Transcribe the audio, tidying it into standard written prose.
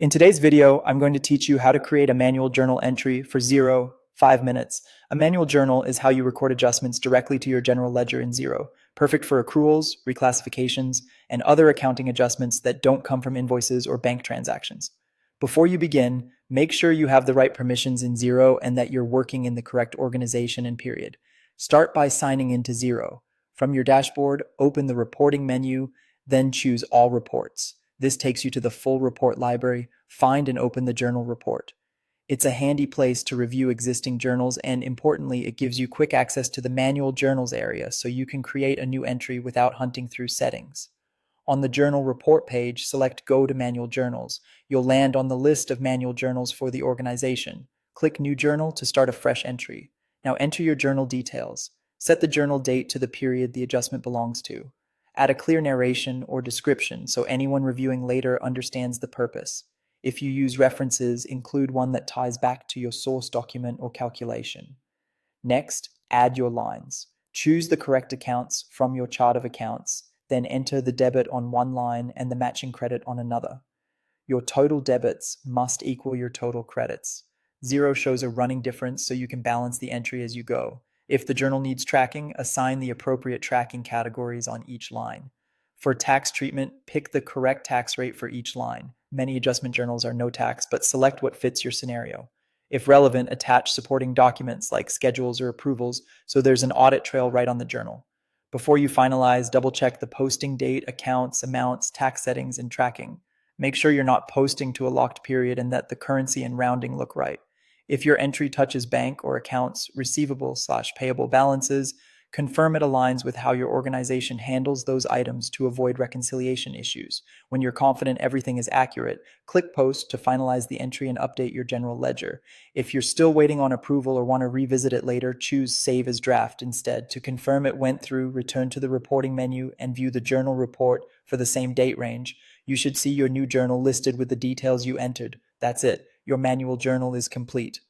In today's video, I'm going to teach you how to create a manual journal entry for Xero, 5 minutes. A manual journal is how you record adjustments directly to your general ledger in Xero, perfect for accruals, reclassifications, and other accounting adjustments that don't come from invoices or bank transactions. Before you begin, make sure you have the right permissions in Xero and that you're working in the correct organization and period. Start by signing into Xero. From your dashboard, open the reporting menu, then choose All Reports. This takes you to the full report library. Find and open the journal report. It's a handy place to review existing journals, and importantly, it gives you quick access to the manual journals area so you can create a new entry without hunting through settings. On the journal report page, select Go to Manual Journals. You'll land on the list of manual journals for the organization. Click New Journal to start a fresh entry. Now enter your journal details. Set the journal date to the period the adjustment belongs to. Add a clear narration or description so anyone reviewing later understands the purpose. If you use references, include one that ties back to your source document or calculation. Next, add your lines. Choose the correct accounts from your chart of accounts, then enter the debit on one line and the matching credit on another. Your total debits must equal your total credits. Xero shows a running difference so you can balance the entry as you go. If the journal needs tracking, assign the appropriate tracking categories on each line. For tax treatment, pick the correct tax rate for each line. Many adjustment journals are no tax, but select what fits your scenario. If relevant, attach supporting documents like schedules or approvals so there's an audit trail right on the journal. Before you finalize, double check the posting date, accounts, amounts, tax settings, and tracking. Make sure you're not posting to a locked period and that the currency and rounding look right. If your entry touches bank or accounts receivable/payable balances, confirm it aligns with how your organization handles those items to avoid reconciliation issues. When you're confident everything is accurate, click Post to finalize the entry and update your general ledger. If you're still waiting on approval or want to revisit it later, choose Save as Draft instead. To confirm it went through, return to the reporting menu and view the journal report for the same date range. You should see your new journal listed with the details you entered. That's it. Your manual journal is complete.